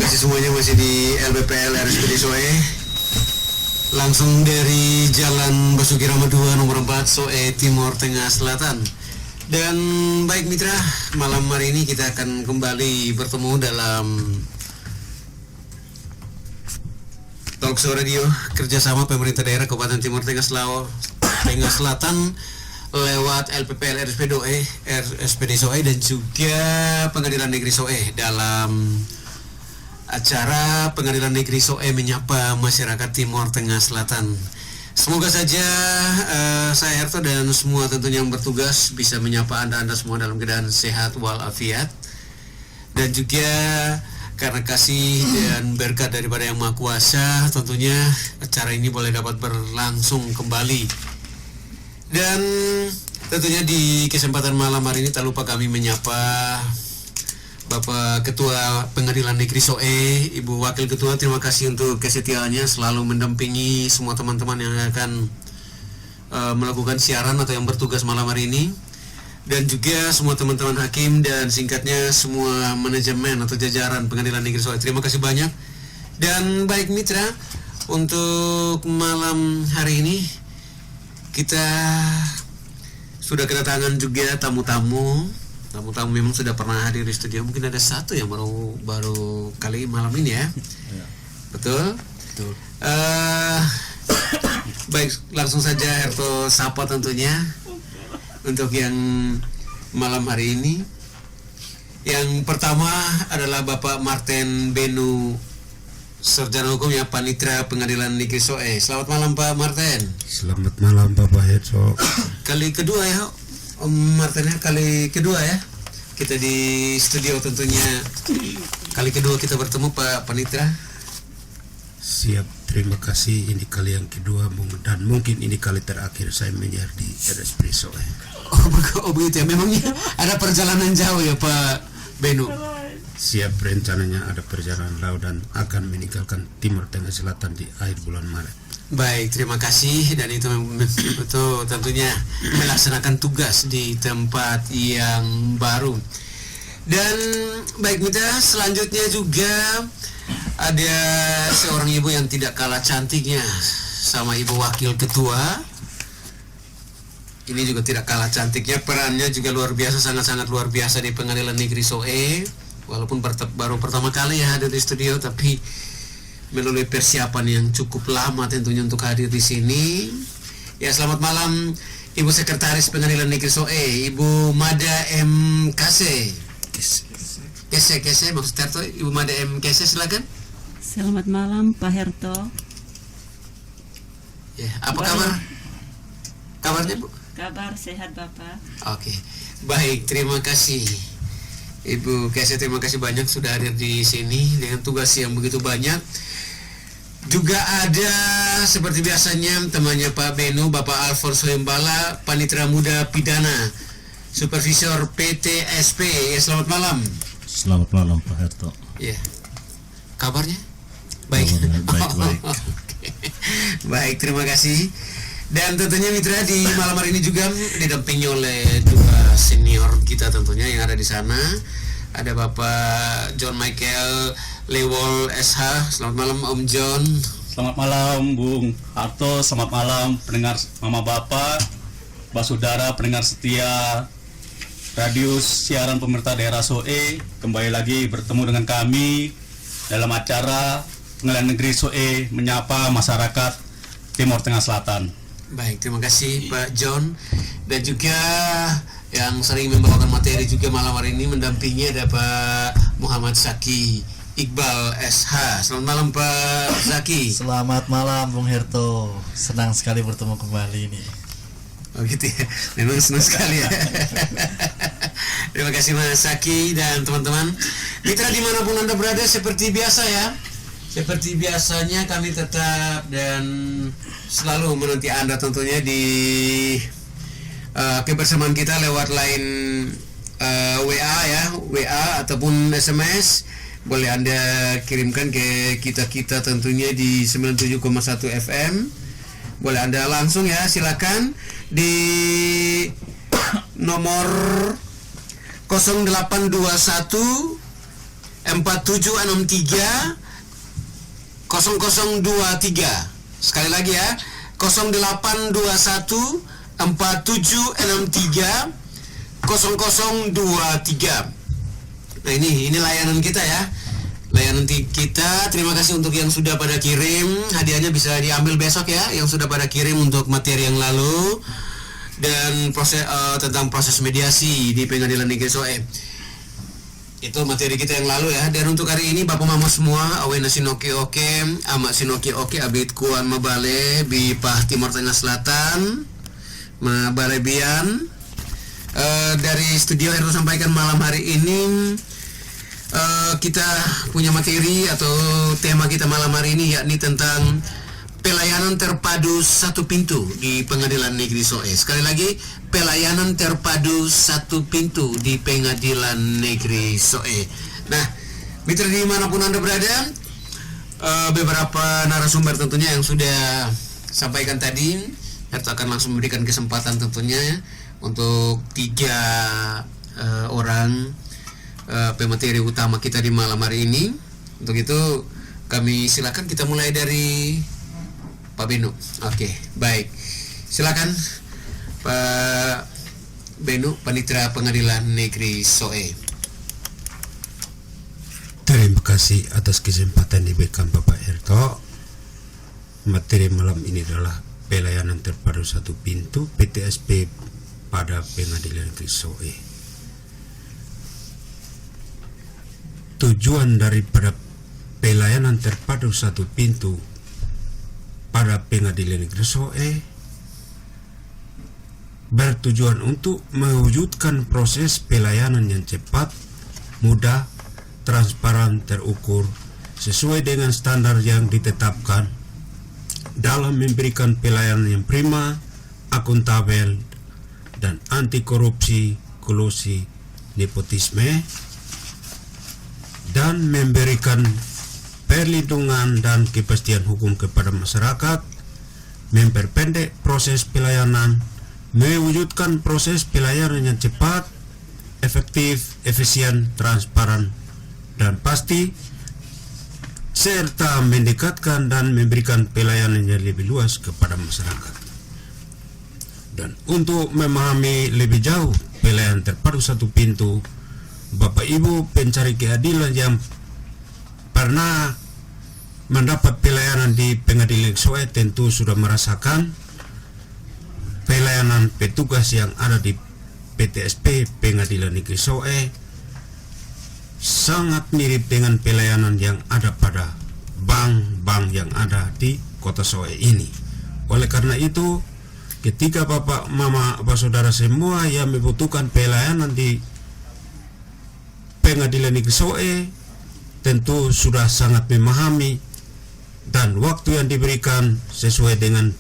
kasih semuanya masih di LBPL RSPD Soe. Langsung dari Jalan Basuki Rahmat 2 nomor 4 Soe Timur Tengah Selatan. Dan baik mitra, malam hari ini kita akan kembali bertemu dalam Talk Show Radio kerjasama pemerintah daerah Kabupaten Timur Tengah Selatan lewat LPPL RSPD Soe dan juga Pengadilan Negeri Soe dalam acara Pengadilan Negeri Soe menyapa masyarakat Timur Tengah Selatan. Semoga saja saya Herto dan semua tentunya yang bertugas bisa menyapa anda semua dalam keadaan sehat walafiat, dan juga karena kasih dan berkat daripada Yang Maha Kuasa tentunya acara ini boleh dapat berlangsung kembali. Dan tentunya di kesempatan malam hari ini tak lupa kami menyapa Bapak Ketua Pengadilan Negeri Soe, Ibu Wakil Ketua, terima kasih untuk kesetiaannya selalu mendampingi semua teman-teman yang akan melakukan siaran atau yang bertugas malam hari ini, dan juga semua teman-teman hakim dan singkatnya semua manajemen atau jajaran Pengadilan Negeri Soe. Terima kasih banyak. Dan baik mitra, untuk malam hari ini kita sudah kedatangan juga tamu-tamu memang sudah pernah hadir di studio. Mungkin ada satu yang baru kali malam ini ya. Betul. Baik, langsung saja Herto sapa tentunya untuk yang malam hari ini. Yang pertama adalah Bapak Martin Benu, Sarjana Hukumnya Panitera Pengadilan Negeri Soe. Selamat malam Pak Martin. Selamat malam Bapak Herto. Kali kedua ya Om Martinnya, kali kedua ya kita di studio tentunya. Kali kedua kita bertemu Pak Panitera. Siap, terima kasih. Ini kali yang kedua dan mungkin ini kali terakhir saya menyiar di RSPD Soe. Oh begitu ya, memangnya ada perjalanan jauh ya Pak Benu? Siap, rencananya ada perjalanan laut dan akan meninggalkan Timur Tengah Selatan di akhir bulan Maret. Baik, terima kasih. Dan itu tentunya melaksanakan tugas di tempat yang baru. Dan baik mitra, selanjutnya juga ada seorang ibu yang tidak kalah cantiknya sama Ibu Wakil Ketua. Ini juga tidak kalah cantiknya, perannya juga luar biasa, sangat-sangat luar biasa di Pengadilan Negeri Soe. Walaupun baru pertama kali ya hadir di studio, tapi melalui persiapan yang cukup lama tentunya untuk hadir di sini. Ya, selamat malam Ibu Sekretaris Pengadilan Negeri Soe, Ibu Mada M. Kese maksud Herto, Ibu Mada M. Kese, silakan. Selamat malam Pak Herto. Ya, apa kabar? Kabarnya Bu? Kabar sehat Bapak. Oke, baik, terima kasih Ibu Kese, terima kasih banyak sudah hadir di sini dengan tugas yang begitu banyak. Juga ada seperti biasanya temannya Pak Benu, Bapak Alfonso Embala, Panitera Muda Pidana, Supervisor PTSP. Ya, selamat malam. Selamat malam Pak Herto. Ya, kabarnya? Baik. Baik. Oke. Baik, terima kasih. Dan tentunya mitra, di malam hari ini juga didampingi oleh dua senior kita tentunya yang ada di sana. Ada Bapak John Michael Lewol SH. Selamat malam Om John. Selamat malam Bung Harto. Selamat malam pendengar Mama Bapak, Basudara, pendengar setia radio siaran pemerintah daerah Soe. Kembali lagi bertemu dengan kami dalam acara Pengadilan Negeri Soe menyapa masyarakat Timur Tengah Selatan. Baik, terima kasih Pak John. Dan juga yang sering membawakan materi juga malam hari ini mendampingi ada Pak Muhammad Zaki Iqbal SH. Selamat malam Pak Zaki. Selamat malam Bung Herto. Senang sekali bertemu kembali ini. Oh gitu ya, memang senang sekali ya. Terima kasih Mas Zaki dan teman-teman mitra dimanapun Anda berada. Seperti biasa ya, seperti biasanya kami tetap dan selalu menanti Anda tentunya di kebersamaan kita lewat line WA ya, WA ataupun SMS. Boleh Anda kirimkan ke kita tentunya di 97,1 FM. Boleh Anda langsung ya, silakan di nomor 0821 4763 0023. Sekali lagi ya, 0821 4763 0023. Nah ini layanan kita ya. Layanan kita. Terima kasih untuk yang sudah pada kirim. Hadiahnya bisa diambil besok ya, yang sudah pada kirim untuk materi yang lalu dan tentang proses mediasi di Pengadilan Negeri Soe. Itu materi kita yang lalu ya. Dan untuk hari ini Bapak Mama semua, awena sinoki oke, amak sinoki oke, abit kuan mabale bipah Timur Tengah Selatan, mabale bian. Dari studio Herto sampaikan malam hari ini kita punya materi atau tema kita malam hari ini, yakni tentang pelayanan terpadu satu pintu di Pengadilan Negeri Soe. Sekali lagi, pelayanan terpadu satu pintu di Pengadilan Negeri Soe. Nah, mitra dimanapun Anda berada, beberapa narasumber tentunya yang sudah sampaikan tadi, Herto akan langsung memberikan kesempatan tentunya untuk 3 orang pemateri utama kita di malam hari ini. Untuk itu kami silakan, kita mulai dari Pak Benu. Oke, baik. Silakan Pak Benu, Panitera Pengadilan Negeri Soe. Terima kasih atas kesempatan diberikan Bapak Herto. Materi malam ini adalah pelayanan terpadu satu pintu PTSP pada Pengadilan Negeri Soe. Tujuan daripada pelayanan terpadu satu pintu pada Pengadilan Negeri Soe bertujuan untuk mewujudkan proses pelayanan yang cepat, mudah, transparan, terukur, sesuai dengan standar yang ditetapkan dalam memberikan pelayanan yang prima, akuntabel, dan anti korupsi, kolusi, nepotisme, dan memberikan perlindungan dan kepastian hukum kepada masyarakat, memperpendek proses pelayanan, mewujudkan proses pelayanan yang cepat, efektif, efisien, transparan, dan pasti, serta mendekatkan dan memberikan pelayanan yang lebih luas kepada masyarakat. Dan untuk memahami lebih jauh pelayanan terpadu satu pintu, Bapak Ibu pencari keadilan yang pernah mendapat pelayanan di Pengadilan Negeri Soe tentu sudah merasakan pelayanan petugas yang ada di PTSP Pengadilan Negeri Soe sangat mirip dengan pelayanan yang ada pada bank-bank yang ada di kota Soe ini. Oleh karena itu, ketika Bapak, Mama, Bapak, Saudara semua yang membutuhkan pelayanan di Pengadilan Negeri Soe tentu sudah sangat memahami, dan waktu yang diberikan sesuai dengan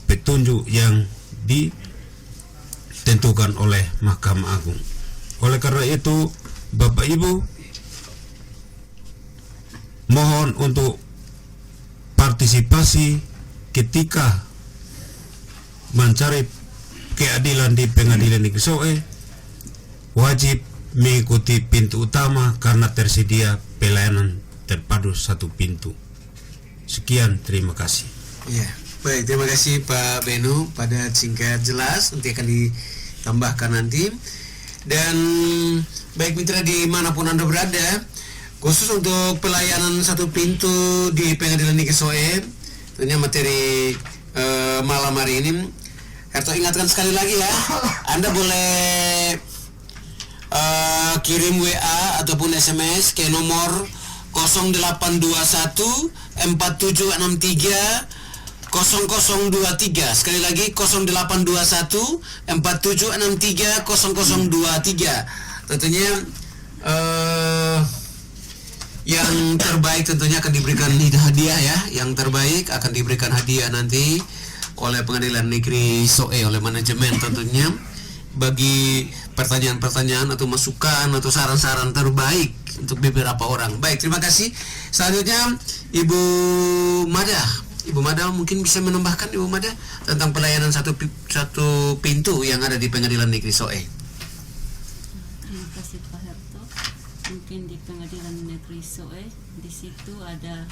petunjuk yang ditentukan oleh Mahkamah Agung. Oleh karena itu, Bapak Ibu, mohon untuk partisipasi ketika mencari keadilan di Pengadilan Negeri Soe. Wajib mengikuti pintu utama karena tersedia pelayanan terpadu satu pintu. Sekian, terima kasih. Ya, baik, terima kasih Pak Benu, pada singkat jelas, nanti akan ditambahkan nanti. Dan baik mitra dimanapun Anda berada, khusus untuk pelayanan satu pintu di Pengadilan Negeri Soe, tentunya materi malam hari ini, Herto ingatkan sekali lagi ya, Anda boleh kirim WA ataupun SMS ke nomor 0821 4763 0023. Sekali lagi 0821 4763 0023. Tentunya yang terbaik tentunya akan diberikan hadiah ya. Yang terbaik akan diberikan hadiah nanti oleh Pengadilan Negeri Soe, oleh manajemen tentunya, bagi pertanyaan-pertanyaan atau masukan atau saran-saran terbaik untuk beberapa orang. Baik, terima kasih. Selanjutnya Ibu Mada. Ibu Mada mungkin bisa menambahkan, Ibu Mada, tentang pelayanan satu pintu yang ada di Pengadilan Negeri Soe. Terima kasih Pak Herto. Mungkin hakim di Pengadilan Negeri Soe. Di situ ada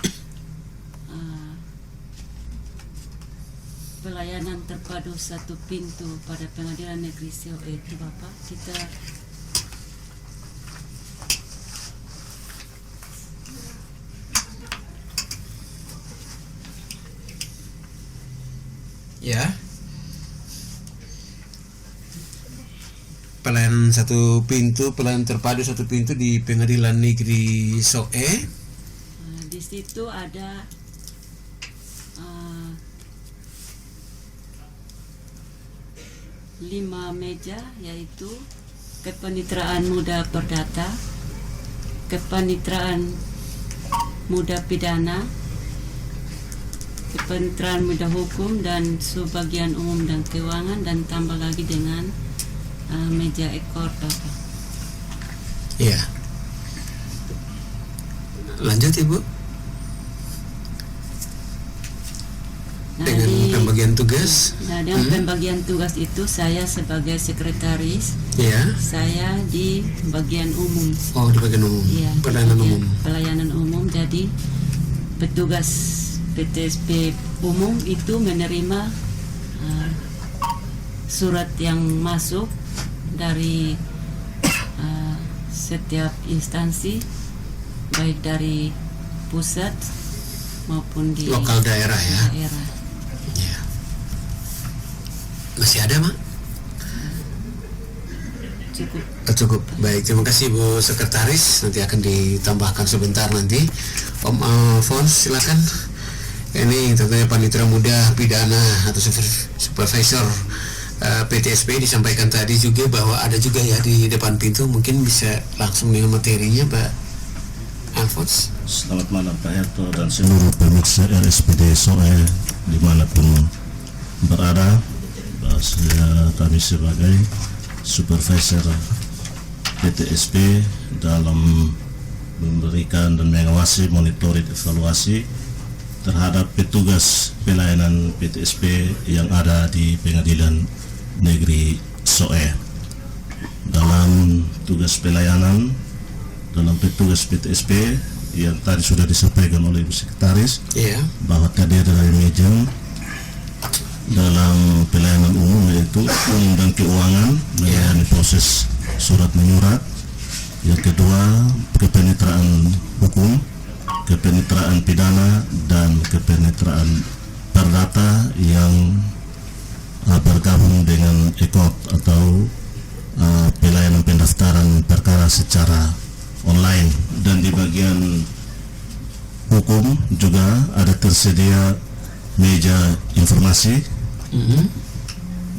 pelayanan terpadu satu pintu pada Pengadilan Negeri Soe itu Bapak. Kita ya. Pelayanan satu pintu, pelayanan terpadu satu pintu di Pengadilan Negeri Soe. di situ ada lima meja, yaitu kepaniteraan muda perdata, kepaniteraan muda pidana, kepaniteraan muda hukum, dan subbagian umum dan keuangan, dan tambah lagi dengan meja ekor Bapak. Iya. Lanjut Ibu. Dengan pembagian tugas. Dengan pembagian tugas itu saya sebagai sekretaris, Iya. saya di bagian umum. Oh, di bagian umum. Iya, Pelayanan bagian umum. Pelayanan umum. Jadi petugas PTSP umum itu menerima surat yang masuk dari setiap instansi, baik dari pusat maupun di Lokal daerah ya. daerah. Iya. Masih ada, Mak? Cukup. Cukup. Baik, terima kasih Bu Sekretaris. Nanti akan ditambahkan sebentar nanti. Om Alphonse, silakan. Ini tentunya panitera muda pidana atau supervisor PTSP disampaikan tadi juga bahwa ada juga ya di depan pintu. Mungkin bisa langsung dengan materinya, Pak Alphonse. Selamat malam Pak Herto dan seluruh pemirsa RSPD Soe dimanapun berada. Kami sebagai supervisor PTSP dalam memberikan dan mengawasi monitoring evaluasi terhadap petugas pelayanan PTSP yang ada di Pengadilan Negeri Soe. Dalam tugas pelayanan dalam petugas PTSP yang tadi sudah disampaikan oleh Ibu Sekretaris, Iya. bahwa tadi ada meja dalam pelayanan umum, yaitu umum dan keuangan, melayani proses surat menyurat. Yang kedua, kepaniteraan hukum, kepaniteraan pidana, dan kepaniteraan perdata yang bergabung dengan EKOT atau pelayanan pendaftaran perkara secara online. Dan di bagian hukum juga ada tersedia meja informasi,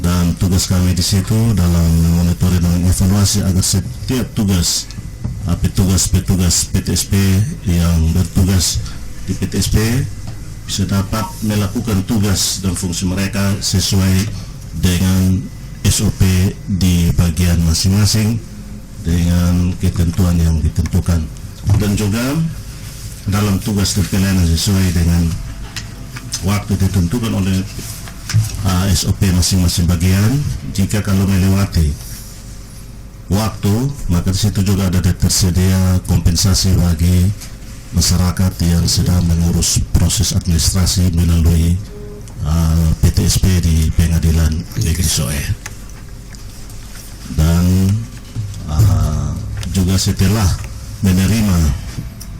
dan tugas kami di situ dalam monitoring dan evaluasi agar setiap tugas petugas PTSP yang bertugas di PTSP bisa dapat melakukan tugas dan fungsi mereka sesuai dengan SOP di bagian masing-masing dengan ketentuan yang ditentukan, dan juga dalam tugas dan pelayanan sesuai dengan waktu ditentukan oleh SOP masing-masing bagian. Jika kalau melewati waktu, maka di situ juga ada tersedia kompensasi bagi masyarakat yang sedang mengurus proses administrasi melalui PTSP di Pengadilan Negeri Soe. Dan juga setelah menerima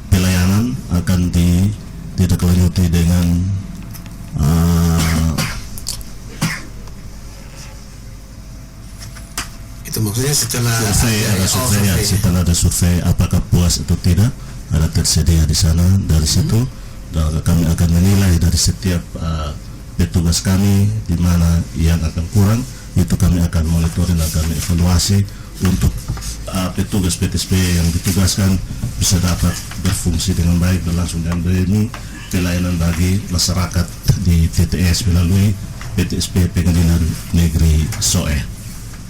pelayanan akan ditindaklanjuti dengan Itu maksudnya setelah setelah ada survei apakah puas atau tidak, ada tersedia di sana. Dari situ kami akan menilai dari setiap petugas kami di mana yang akan kurang, itu kami akan monitoring dan kami evaluasi untuk petugas PTSP yang ditugaskan bisa dapat berfungsi dengan baik dan langsung dan beri pelayanan bagi masyarakat di TTS melalui PTSP Pengadilan Negeri Soe.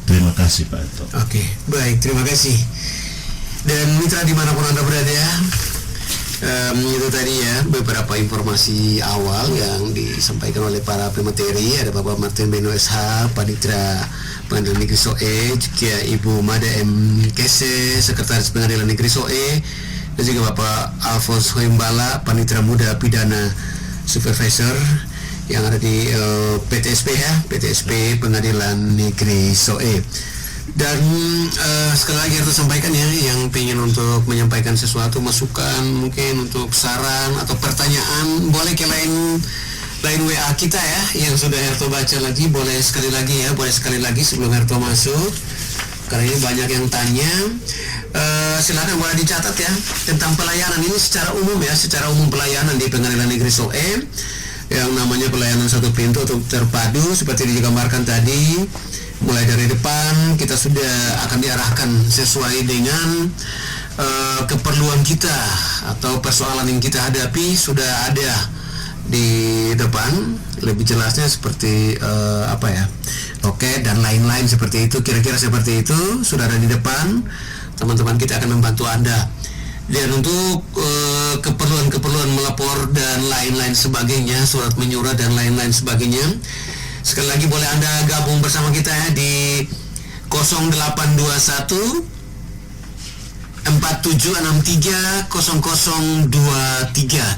Terima kasih Pak Eto. Oke, baik, terima kasih. Dan mitra dimanapun Anda berada ya, itu tadi ya beberapa informasi awal yang disampaikan oleh para pemateri. Ada Bapak Martin Beno SH, Panitera Pengadilan Negeri Soe, juga Ibu Mada M. Kese, Sekretaris Pengadilan Negeri Soe, dan juga Bapak Alphonse Hoimbala, Panitera Muda Pidana Supervisor yang ada di PTSP ya, PTSP Pengadilan Negeri Soe. Dan sekali lagi harus sampaikan ya, yang pengen untuk menyampaikan sesuatu, masukan, mungkin untuk saran atau pertanyaan, boleh ke lain WA kita ya, yang sudah Herto baca lagi, boleh sekali lagi sebelum Herto masuk, karena ini banyak yang tanya. Silakan boleh dicatat ya, tentang pelayanan ini secara umum pelayanan di Pengadilan Negeri Soe, yang namanya pelayanan satu pintu atau terpadu seperti digambarkan tadi. Mulai dari depan kita sudah akan diarahkan sesuai dengan keperluan kita atau persoalan yang kita hadapi, sudah ada di depan. Lebih jelasnya seperti loket dan lain-lain seperti itu, kira-kira seperti itu sudah ada di depan. Teman-teman kita akan membantu Anda. Dan untuk keperluan melapor dan lain-lain sebagainya, surat menyurat dan lain-lain sebagainya, sekali lagi boleh Anda gabung bersama kita ya di 0821 4763 0023.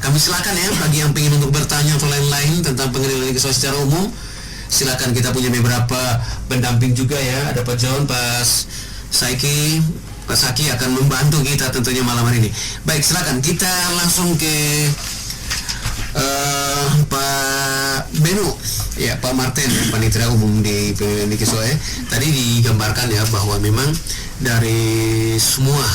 Kami silakan ya, bagi yang ingin untuk bertanya atau lain-lain tentang Pengadilan Negeri Soe secara umum, silakan. Kita punya beberapa pendamping juga ya, ada Pak John, Pak Saiki, Pak Saki akan membantu kita tentunya malam hari ini. Baik, silakan kita langsung ke Pak Benu ya, Pak Martin, Panitera Umum di Pengadilan Negeri Soe. Tadi digambarkan ya bahwa memang dari semua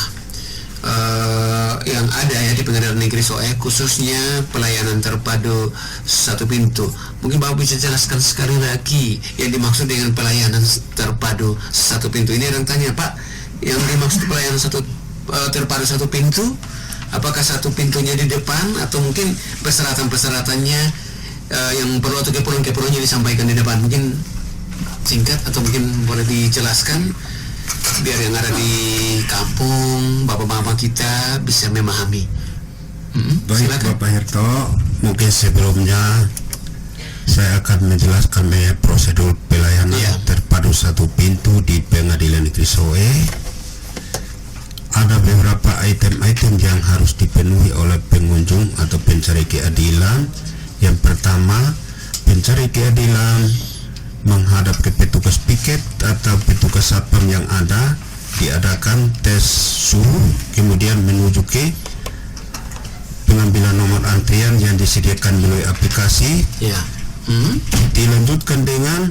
yang ada ya di Pengadilan Negeri Soe, khususnya pelayanan terpadu satu pintu, mungkin Bapak bisa jelaskan sekali lagi yang dimaksud dengan pelayanan terpadu satu pintu. Ini ada yang tanya, Pak, yang dimaksud pelayanan terpadu satu pintu, apakah satu pintunya di depan atau mungkin persyaratan-persyaratannya yang perlu atau keperluan-keperluannya disampaikan di depan? Mungkin singkat atau mungkin boleh dijelaskan biar yang ada di kampung, bapak-bapak kita bisa memahami. Baik, Silakan. Bapak Herto, mungkin sebelumnya saya akan menjelaskan prosedur pelayanan terpadu satu pintu di Pengadilan Negeri Soe. Ada beberapa item-item yang harus dipenuhi oleh pengunjung atau pencari keadilan. Yang pertama, pencari keadilan menghadap ke petugas piket atau petugas satpam yang ada, diadakan tes suhu, kemudian menuju ke pengambilan nomor antrian yang disediakan melalui aplikasi. Dilanjutkan dengan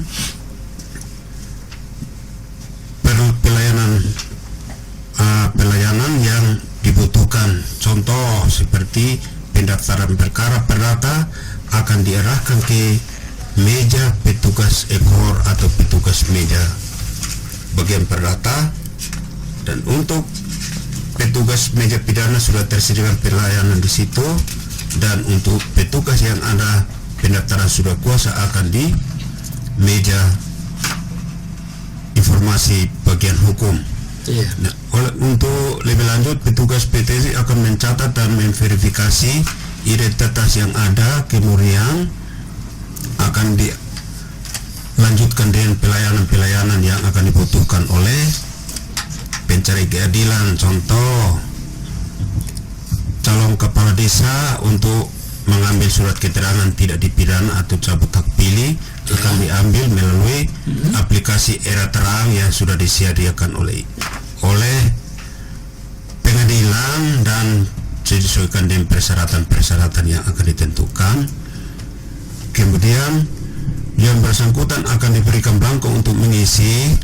pelayanan yang dibutuhkan, contoh seperti pendaftaran perkara perdata akan diarahkan ke meja petugas ekor atau petugas meja bagian perdata, dan untuk petugas meja pidana sudah tersedia pelayanan di situ, dan untuk petugas yang ada pendaftaran sudah kuasa akan di meja informasi bagian hukum. Nah, untuk lebih lanjut, petugas PTC akan mencatat dan memverifikasi identitas yang ada, kemudian akan dilanjutkan dengan pelayanan-pelayanan yang akan dibutuhkan oleh pencari keadilan. Contoh, calon kepala desa untuk mengambil surat keterangan tidak dipidana atau cabut hak pilih akan diambil melalui aplikasi Era Terang yang sudah disediakan oleh pengadilan dan disesuaikan dengan persyaratan-persyaratan yang akan ditentukan. Kemudian yang bersangkutan akan diberikan belangko untuk mengisi,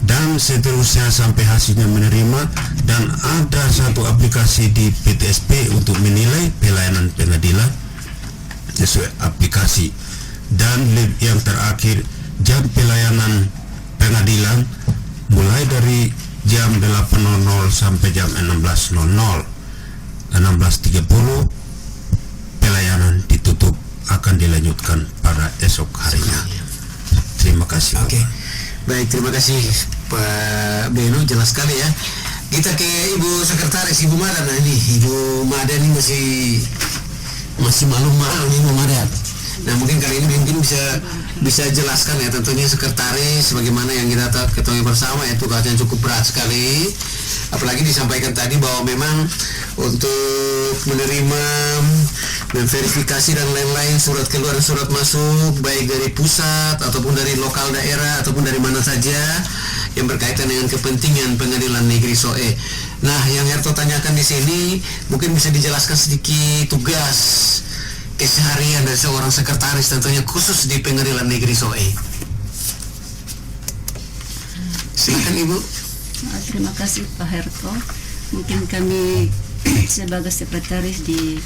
dan seterusnya sampai hasilnya menerima. Dan ada satu aplikasi di PTSP untuk menilai pelayanan pengadilan sesuai aplikasi. Dan yang terakhir, jam pelayanan pengadilan mulai dari jam 8.00 sampai jam 16.00. 16.30 pelayanan ditutup, akan dilanjutkan pada esok harinya. Terima kasih. Oke. Baik, terima kasih Pak Beno, jelas sekali ya. Kita ke Ibu Sekretaris, Ibu Mada. Nah ini Ibu Mada ini masih malu-malu nih, Ibu Mada. Nah mungkin kali ini mungkin bisa jelaskan ya tentunya sekretaris bagaimana yang kita ketahui bersama ya tugasnya cukup berat sekali. Apalagi disampaikan tadi bahwa memang untuk menerima, memverifikasi dan lain-lain surat keluar surat masuk baik dari pusat ataupun dari lokal daerah ataupun dari mana saja yang berkaitan dengan kepentingan Pengadilan Negeri SOE. Nah, yang Herto tanyakan di sini mungkin bisa dijelaskan sedikit tugas keseharian dari seorang sekretaris tentunya khusus di Pengadilan Negeri SOE. Silakan Ibu. Terima kasih Pak Herto. Mungkin kami sebagai sekretaris di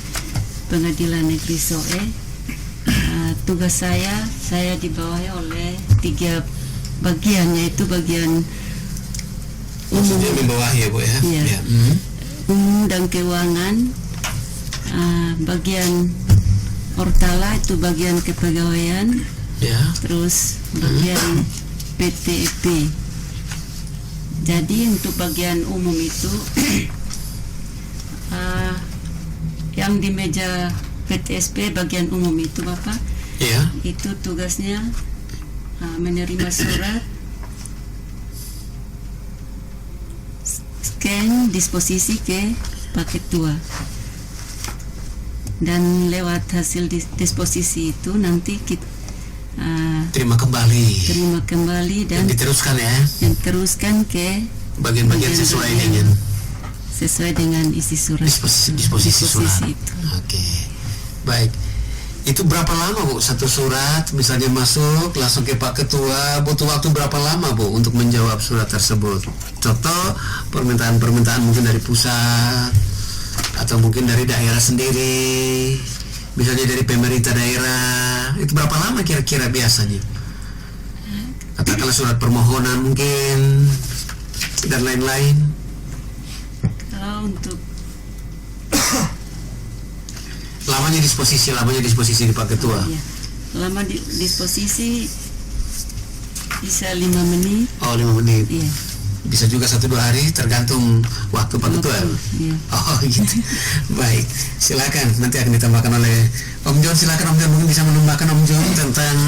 Pengadilan Negeri SOE, tugas saya dibawahi oleh 3 bagian, yaitu bagian Maksudnya membawahi ya Bu ya? Iya. Ya. Umum dan keuangan, bagian Ortala itu bagian kepegawaian, Ya. terus bagian PTEP. Jadi untuk bagian umum itu yang di meja PTSP bagian umum itu Bapak, Ya. itu tugasnya menerima surat, scan, disposisi ke Pak Ketua, dan lewat hasil disposisi itu nanti kita Terima kembali. terima kembali dan Diteruskan ya. yang teruskan ke Bagian-bagian sesuai dengan isi surat disposisi surat. itu. Oke. Baik. Itu berapa lama Bu satu surat misalnya masuk langsung ke Pak Ketua, butuh waktu berapa lama Bu untuk menjawab surat tersebut? Contoh permintaan mungkin dari pusat atau mungkin dari daerah sendiri, misalnya dari pemerintah daerah, itu berapa lama kira-kira biasanya? Katakanlah surat permohonan mungkin dan lain-lain. Kalau untuk Lamanya disposisi di Pak Ketua. ya, lama disposisi bisa 5 menit. Oh, 5 menit. Iya. Bisa juga 1-2 hari tergantung waktu Pak Ketua. Iya. Oh gitu. Baik, silakan nanti akan ditambahkan oleh Om John. Silakan Om John, mungkin bisa menambahkan Om John tentang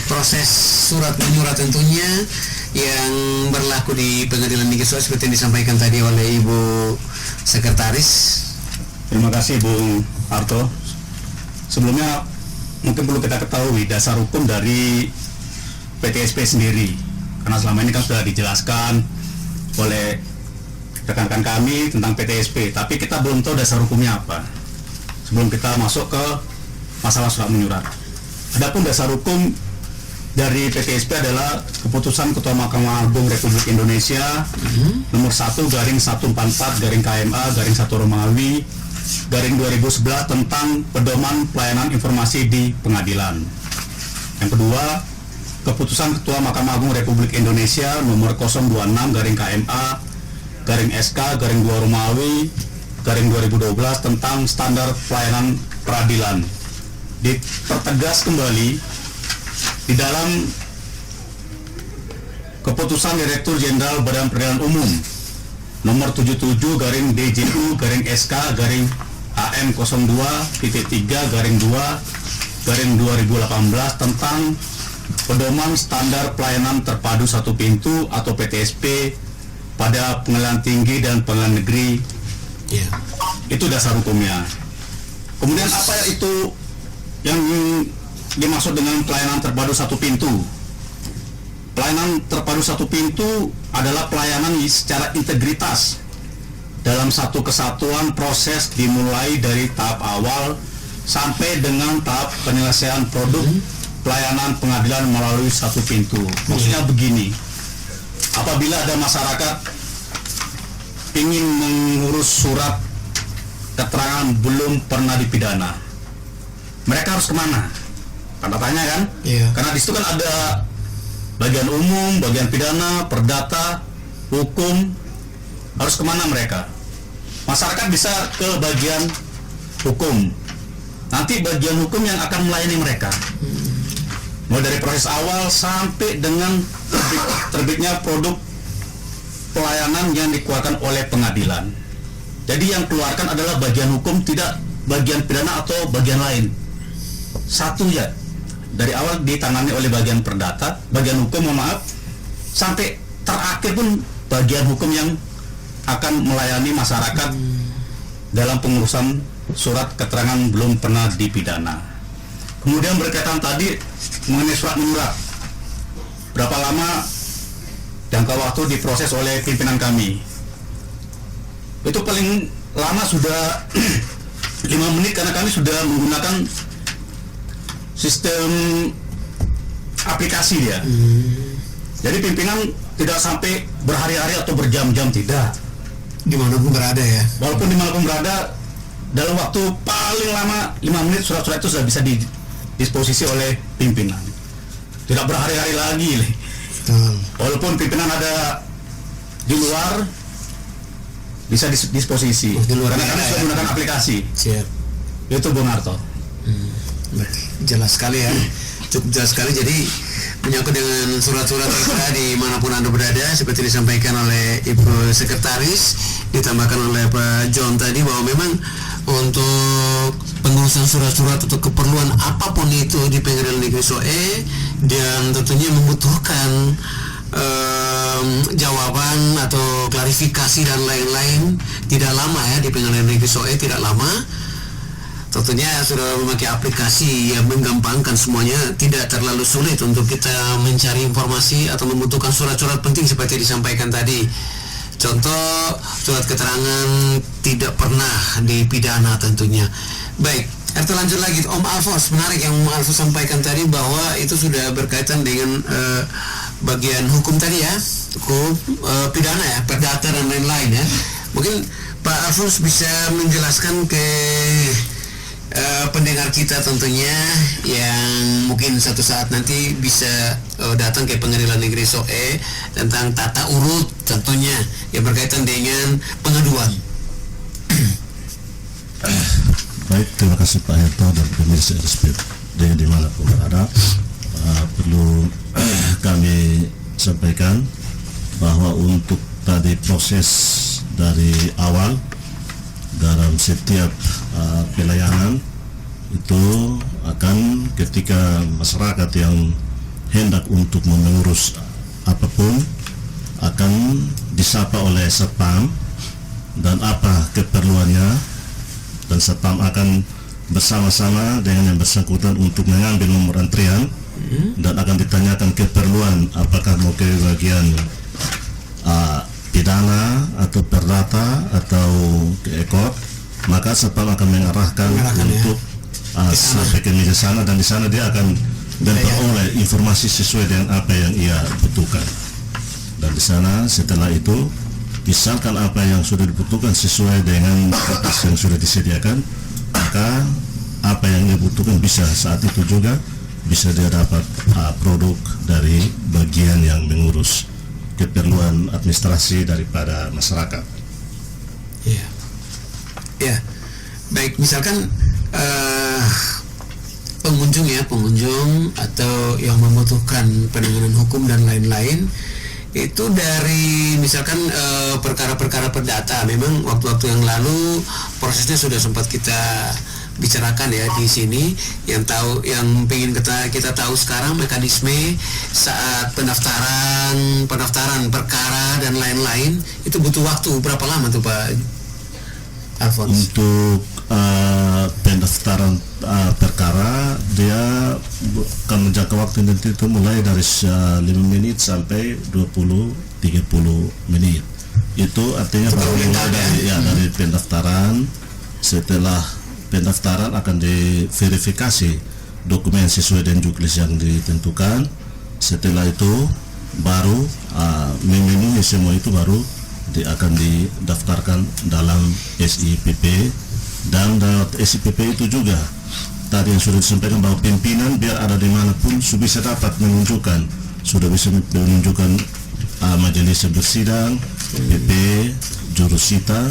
proses surat menyurat tentunya yang berlaku di Pengadilan Negeri SOE seperti yang disampaikan tadi oleh Ibu Sekretaris. Terima kasih Bung Harto. Sebelumnya mungkin perlu kita ketahui dasar hukum dari PTSP sendiri, karena selama ini kan sudah dijelaskan oleh rekan-rekan kami tentang PTSP, tapi kita belum tahu dasar hukumnya apa sebelum kita masuk ke masalah surat menyurat. Adapun dasar hukum dari PTSP adalah keputusan Ketua Mahkamah Agung Republik Indonesia nomor 1/14/KMA/1 tentang pedoman pelayanan informasi di pengadilan. Yang kedua, keputusan Ketua Mahkamah Agung Republik Indonesia nomor 026/KMA/SK/2 tentang standar pelayanan peradilan. Dipertegas kembali di dalam keputusan Direktur Jenderal Badan Peradilan Umum nomor 77/DJU/SK/AM02.3/2/2018 tentang pedoman standar pelayanan terpadu satu pintu atau PTSP pada pengadilan tinggi dan pengadilan negeri. Ya. Itu dasar hukumnya. Kemudian apa itu yang dimaksud dengan pelayanan terpadu satu pintu? Pelayanan terpadu satu pintu adalah pelayanan secara integritas dalam satu kesatuan proses dimulai dari tahap awal sampai dengan tahap penyelesaian produk pelayanan pengadilan melalui satu pintu. Maksudnya begini, apabila ada masyarakat ingin mengurus surat keterangan belum pernah dipidana, mereka harus kemana? Tanda tanya kan? Iya. Karena di situ kan ada bagian umum, bagian pidana, perdata, hukum. Harus kemana mereka? Masyarakat bisa ke bagian hukum. Nanti bagian hukum yang akan melayani mereka. Mulai dari proses awal sampai dengan terbitnya produk pelayanan yang dikeluarkan oleh pengadilan. Jadi yang keluarkan adalah bagian hukum, tidak bagian pidana atau bagian lain. Satu ya, dari awal ditangani oleh bagian perdata, bagian hukum, mohon maaf, sampai terakhir pun bagian hukum yang akan melayani masyarakat dalam pengurusan surat keterangan belum pernah dipidana. Kemudian berkaitan tadi mengenai surat menyurat, berapa lama jangka waktu diproses oleh pimpinan kami? Itu paling lama sudah 5 menit karena kami sudah menggunakan sistem aplikasi dia. Jadi pimpinan tidak sampai berhari-hari atau berjam-jam, tidak. Dimanapun berada ya. Walaupun dimanapun berada, dalam waktu paling lama 5 menit surat-surat itu sudah bisa didisposisi oleh pimpinan. Tidak berhari-hari lagi. Walaupun pimpinan ada di luar, bisa disposisi. Di luar karena kami sudah menggunakan aplikasi. Siap. Itu Bung Harto. Jelas sekali ya, cukup jelas sekali. Jadi menyangkut dengan surat-surat kita dimanapun Anda berada, seperti disampaikan oleh Ibu Sekretaris, ditambahkan oleh Pak John tadi, bahwa memang untuk pengurusan surat-surat untuk keperluan apapun itu di Pengadilan Negeri SOE, dan tentunya membutuhkan jawaban atau klarifikasi dan lain-lain, tidak lama ya di Pengadilan Negeri SOE, tidak lama. Tentunya sudah memakai aplikasi yang menggampangkan semuanya, tidak terlalu sulit untuk kita mencari informasi atau membutuhkan surat-surat penting seperti disampaikan tadi. Contoh, surat keterangan tidak pernah dipidana tentunya. Baik, kita lanjut lagi. Om Alfons, menarik yang Om Alfons sampaikan tadi bahwa itu sudah berkaitan dengan bagian hukum tadi ya, hukum pidana ya, perdata dan lain-lain ya. Mungkin Pak Alfons bisa menjelaskan ke pendengar kita tentunya yang mungkin satu saat nanti bisa datang ke Pengadilan Negeri SOE tentang tata urut tentunya yang berkaitan dengan pengaduan. Baik, terima kasih Pak Herto dan pemirsa RSP dengan dimanapun berada. Perlu kami sampaikan bahwa untuk tadi proses dari awal dalam setiap pelayanan itu akan ketika masyarakat yang hendak untuk mengurus apapun akan disapa oleh Satpam dan apa keperluannya, dan Satpam akan bersama-sama dengan yang bersangkutan untuk mengambil nomor antrian dan akan ditanyakan keperluan, apakah mau ke bagian pidana atau perdata atau ke ekor, maka Satpam akan mengarahkan untuk sampai ke meja sana, dan di sana dia akan memperoleh informasi sesuai dengan apa yang ia butuhkan. Dan di sana setelah itu, misalkan apa yang sudah dibutuhkan sesuai dengan kertas yang sudah disediakan, maka apa yang ia butuhkan bisa saat itu juga bisa dia dapat produk dari bagian yang mengurus keperluan administrasi daripada masyarakat. Iya. Ya. Baik, misalkan pengunjung atau yang membutuhkan penanganan hukum dan lain-lain, itu dari misalkan perkara-perkara perdata, memang waktu-waktu yang lalu prosesnya sudah sempat kita bicarakan ya di sini. Yang pengen kita tahu sekarang mekanisme saat pendaftaran perkara dan lain-lain, itu butuh waktu berapa lama tuh Pak Alfons? Untuk pendaftaran perkara, dia akan menjangka waktu nanti itu mulai dari 5 menit sampai 20-30 menit. Itu artinya baru mulai dari pendaftaran. Setelah pendaftaran akan diverifikasi dokumen sesuai dengan juklis yang ditentukan. Setelah itu baru memenuhi semua itu, baru akan didaftarkan dalam SIPP. Dan dalam SIPP itu juga tadi yang sudah disampaikan bahwa pimpinan biar ada dimanapun sudah bisa dapat menunjukkan, majelis bersidang, PP, jurusita,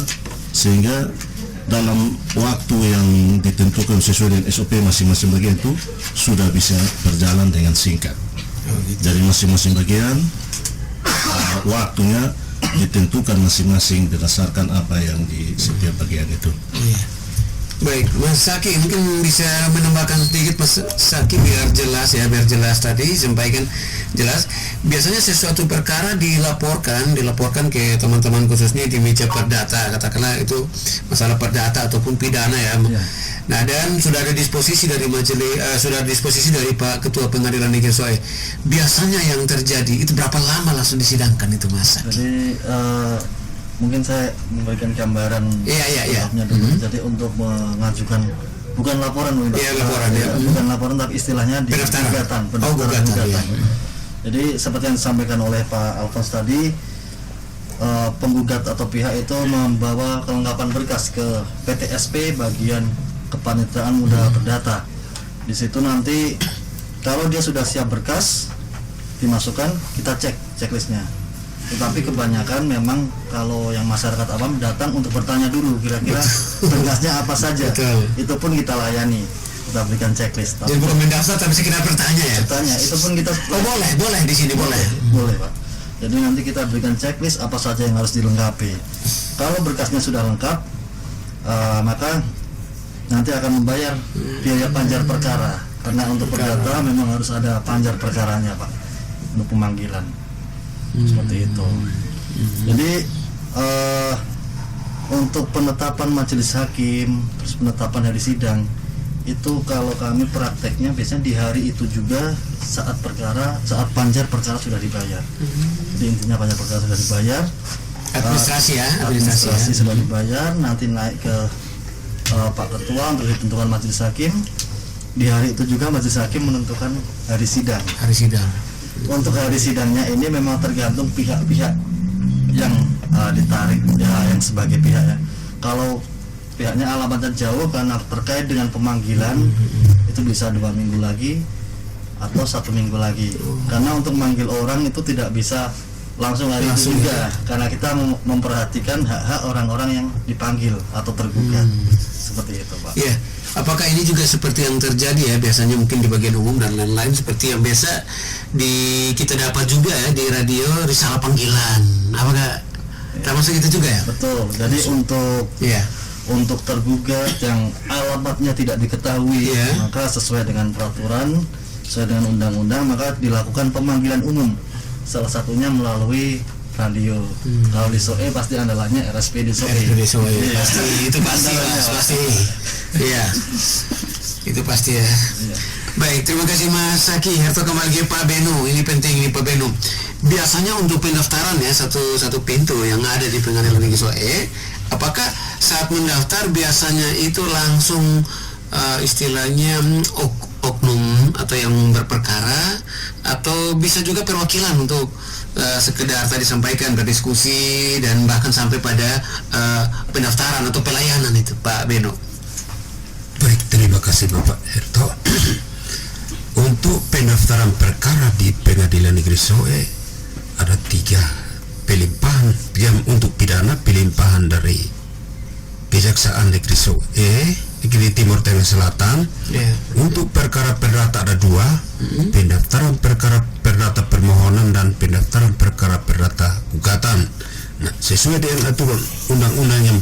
sehingga dalam waktu yang ditentukan sesuai dengan SOP masing-masing bagian itu sudah bisa berjalan dengan singkat. Dari masing-masing bagian waktunya ditentukan masing-masing berdasarkan apa yang di setiap bagian itu. Iya. Baik, Mas Saki mungkin bisa menambahkan sedikit Mas Saki biar jelas tadi sampaikan jelas. Biasanya sesuatu perkara dilaporkan ke teman-teman khususnya di meja perdata, katakanlah itu masalah perdata ataupun pidana ya. Nah, dan sudah ada disposisi dari Pak Ketua Pengadilan Negeri Soe. Biasanya yang terjadi itu berapa lama langsung disidangkan itu Mas Saki? Jadi mungkin saya memberikan gambaran tahapnya dulu. Jadi untuk mengajukan bukan laporan, bukan laporan tapi istilahnya di pendaftaran. Gugatan. Jadi seperti yang disampaikan oleh Pak Alphonse tadi, penggugat atau pihak itu membawa kelengkapan berkas ke PTSP bagian Kepanitiaan Muda Perdata. Di situ nanti kalau dia sudah siap berkas dimasukkan, kita cek checklistnya. Tetapi kebanyakan memang kalau yang masyarakat awam datang untuk bertanya dulu kira-kira berkasnya apa saja. Itu pun kita layani, kita berikan checklist. Jadi bukan mendaftar tapi sekedar bertanya ya? Bertanya, itu pun kita boleh di sini boleh Pak. Jadi nanti kita berikan checklist apa saja yang harus dilengkapi. Kalau berkasnya sudah lengkap, maka nanti akan membayar biaya panjar perkara. Karena untuk perdata memang harus ada panjar perkaranya Pak, untuk pemanggilan. Seperti itu. Jadi untuk penetapan majelis hakim, terus penetapan hari sidang, itu kalau kami prakteknya biasanya di hari itu juga saat panjar perkara sudah dibayar. Jadi intinya panjar perkara sudah dibayar, administrasi sudah dibayar, nanti naik ke Pak Ketua untuk ditentukan majelis hakim. Di hari itu juga majelis hakim menentukan hari sidang. Untuk hari sidangnya ini memang tergantung pihak-pihak yang ditarik ya, yang sebagai pihak ya. Kalau pihaknya alamatnya jauh karena terkait dengan pemanggilan, itu bisa 2 minggu lagi atau 1 minggu lagi. Karena untuk manggil orang itu tidak bisa langsung hari itu juga, karena kita memperhatikan hak-hak orang-orang yang dipanggil atau tergugat. Seperti itu Pak. Iya. Apakah ini juga seperti yang terjadi ya biasanya mungkin di bagian umum dan lain-lain, seperti yang biasa kita dapat juga ya di radio risalah panggilan? Apakah termasuk itu juga ya? Betul. Jadi untuk tergugat yang alamatnya tidak diketahui, maka sesuai dengan peraturan, sesuai dengan undang-undang, maka dilakukan pemanggilan umum. Salah satunya melalui radio. Kalau di SOE pasti andalanya RSPD SOE. Itu pasti. Iya. Itu pasti ya. Baik, terima kasih Mas Saki. Herto kembali ke Pak Beno. Ini penting ini Pak Beno. Biasanya untuk pendaftaran ya satu pintu yang ada di Pengadilan Negeri SOE, apakah saat mendaftar biasanya itu langsung istilahnya oknum atau yang berperkara, atau bisa juga perwakilan untuk sekedar tadi sampaikan berdiskusi dan bahkan sampai pada pendaftaran atau pelayanan itu Pak Beno? Baik, terima kasih Bapak Herto. Untuk pendaftaran perkara di Pengadilan Negeri SOE ada 3 pelimpahan. Yang untuk pidana pelimpahan dari Kejaksaan Negeri SOE di Timur Tengah Selatan. Untuk perkara perdata ada 2, pendaftaran perkara perdata permohonan dan pendaftaran perkara perdata gugatan. Nah, sesuai dengan aturan undang-undang yang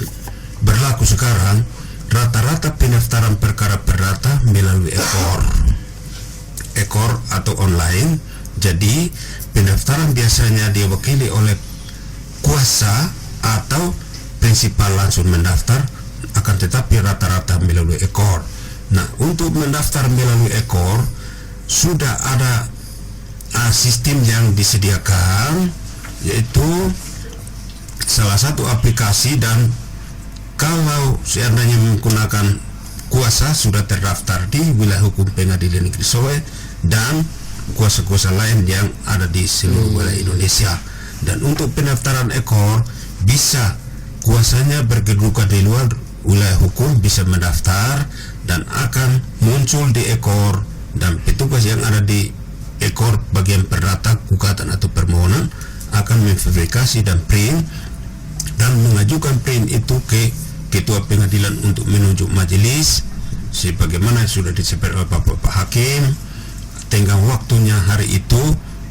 berlaku sekarang, rata-rata pendaftaran perkara perdata melalui ekor atau online. Jadi pendaftaran biasanya diwakili oleh kuasa atau prinsipal langsung mendaftar, akan tetapi rata-rata melalui ekor. Nah, untuk mendaftar melalui ekor sudah ada sistem yang disediakan, yaitu salah satu aplikasi, dan kalau seandainya menggunakan kuasa sudah terdaftar di wilayah hukum Pengadilan Negeri SOE dan kuasa-kuasa lain yang ada di seluruh wilayah Indonesia. Dan untuk pendaftaran ekor bisa kuasanya berkedudukan di luar wilayah hukum bisa mendaftar dan akan muncul di ekor, dan petugas yang ada di ekor bagian perdata gugatan atau permohonan akan memverifikasi dan print dan mengajukan print itu ke Ketua Pengadilan untuk menunjuk majelis sebagaimana sudah disampaikan oleh Bapak Hakim, tenggang waktunya hari itu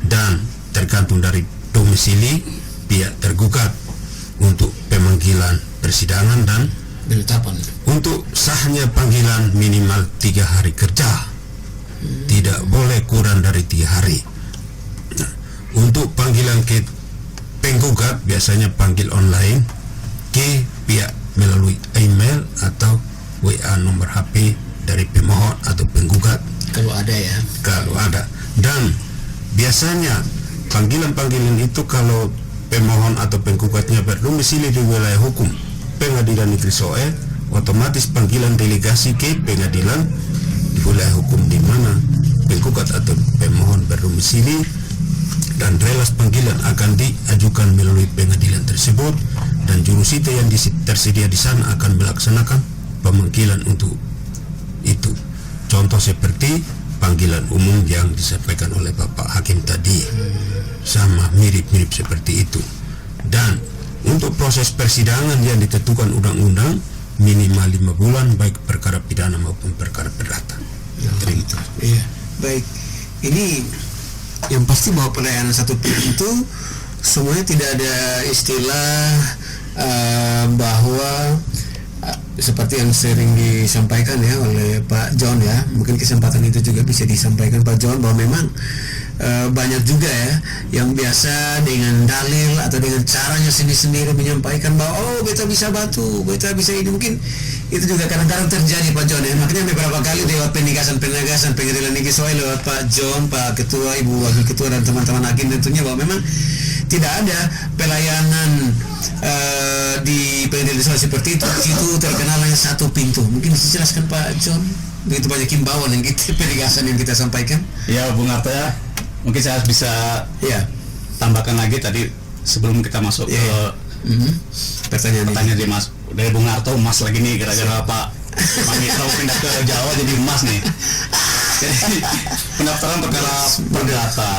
dan tergantung dari domisili pihak tergugat untuk pemanggilan persidangan dan Penetapan. Untuk sahnya panggilan minimal 3 hari kerja, tidak boleh kurang dari 3 hari. Nah, untuk panggilan ke penggugat biasanya panggil online ke pihak melalui email atau WA nomor HP dari pemohon atau penggugat Kalau ada ya. kalau ada. Dan biasanya panggilan-panggilan itu kalau pemohon atau penggugatnya berdomisili di wilayah hukum Pengadilan Negeri Soe, otomatis panggilan delegasi ke pengadilan di wilayah hukum di mana penggugat atau pemohon berdomisili, dan relas panggilan akan diajukan melalui pengadilan tersebut, dan jurusita yang tersedia di sana akan melaksanakan pemanggilan untuk itu. Contoh seperti panggilan umum yang disampaikan oleh Bapak Hakim tadi, sama mirip-mirip seperti itu. Dan untuk proses persidangan yang ditentukan undang-undang minimal 5 bulan baik perkara pidana maupun perkara perdata. Itu. Iya. Baik. Ini yang pasti bahwa pelayanan satu pintu semuanya tidak ada istilah bahwa seperti yang sering disampaikan ya oleh Pak John ya, mungkin kesempatan itu juga bisa disampaikan Pak John bahwa memang banyak juga ya yang biasa dengan dalil atau dengan caranya sendiri-sendiri menyampaikan bahwa oh beta bisa bantu, beta bisa ini, mungkin itu juga kadang-kadang terjadi Pak John ya. Makanya beberapa kali lewat penegasan Pengadilan Negeri Soe lewat Pak John, Pak Ketua, Ibu Wakil Ketua dan teman-teman hakim tentunya bahwa memang tidak ada pelayanan di Pengadilan Soe seperti itu. Itu terkenal hanya satu pintu. Mungkin bisa jelaskan Pak John, begitu banyak himbauan yang kita, penegasan yang kita sampaikan. Ya Bung Harto ya, mungkin saya bisa tambahkan lagi tadi sebelum kita masuk ke pertanyaan dari Mas, dari Bung Harto, Mas lagi nih gara-gara Pak Mitra pindah ke Jawa jadi Mas nih. Jadi pendaftaran perkara perdata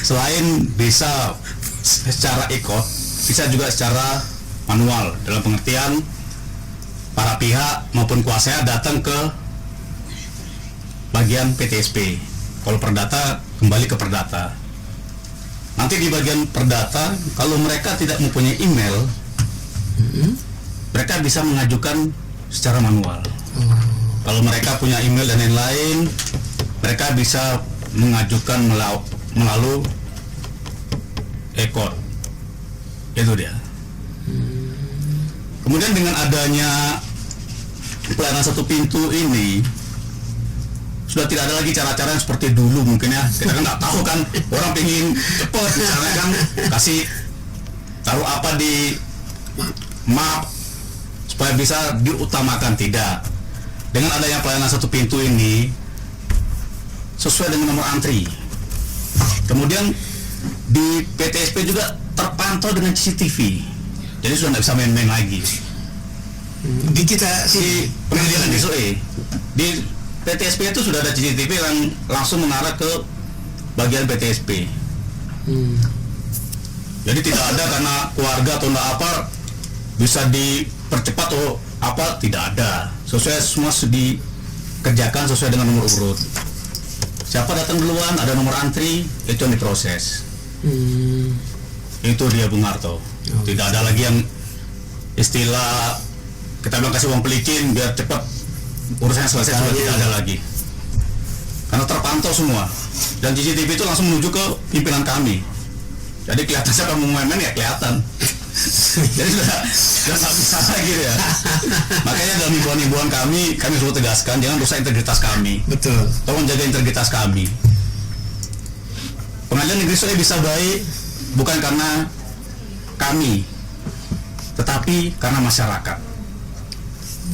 selain bisa secara ikut, bisa juga secara manual, dalam pengertian para pihak maupun kuasa datang ke bagian PTSP. Kalau perdata kembali ke perdata. Nanti di bagian perdata, kalau mereka tidak mempunyai email, mereka bisa mengajukan secara manual. Kalau mereka punya email dan lain-lain, mereka bisa mengajukan melalui e-court. Itu dia. Kemudian dengan adanya pelayanan satu pintu ini, sudah tidak ada lagi cara-cara yang seperti dulu mungkin ya. Kita kan nggak tahu kan, orang pengen cepet misalnya kan kasih taruh apa di map supaya bisa diutamakan. Tidak. Dengan adanya pelayanan satu pintu ini sesuai dengan nomor antri. Kemudian di PTSP juga terpantau dengan CCTV. Jadi sudah nggak bisa main-main lagi. Di kita Si pengadilan di SOE di PTSP itu sudah ada CCTV yang langsung mengarah ke bagian PTSP. Jadi tidak ada karena keluarga atau apa bisa dipercepat atau apa, tidak ada. Semua dikerjakan sesuai dengan nomor urut. Siapa datang duluan, ada nomor antri, itu yang diproses. Itu dia Bung Harto. Tidak ada lagi yang istilah kita bilang kasih uang pelicin biar cepat urusannya selesai, sudah tidak ada lagi. Karena terpantau semua. Dan CCTV itu langsung menuju ke pimpinan kami. Jadi kelihatan siapa mau main-main ya kelihatan. Jadi sudah nggak bisa lagi ya. Makanya dalam himbauan kami selalu tegaskan jangan rusak integritas kami. Betul. Tolong jaga integritas kami. Pengadilan Negeri Soe bisa baik bukan karena kami, tetapi karena masyarakat.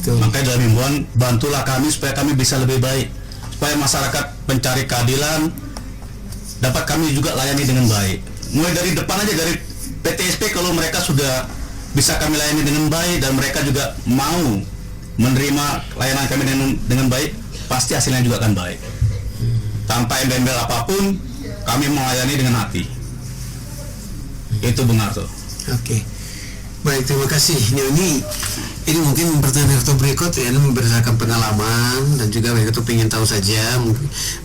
Betul. Makanya dalam himbauan bantulah kami supaya kami bisa lebih baik, supaya masyarakat pencari keadilan dapat kami juga layani dengan baik. Mulai dari depan aja, dari PTSP, kalau mereka sudah bisa kami layani dengan baik dan mereka juga mau menerima layanan kami dengan baik, pasti hasilnya juga akan baik. Tanpa embel-embel apapun, kami melayani dengan hati. Itu Bung Harto. Oke. Baik, terima kasih. Ini mungkin pertanyaan Harto berikut ya, berdasarkan pengalaman dan juga mereka tuh ingin tahu saja.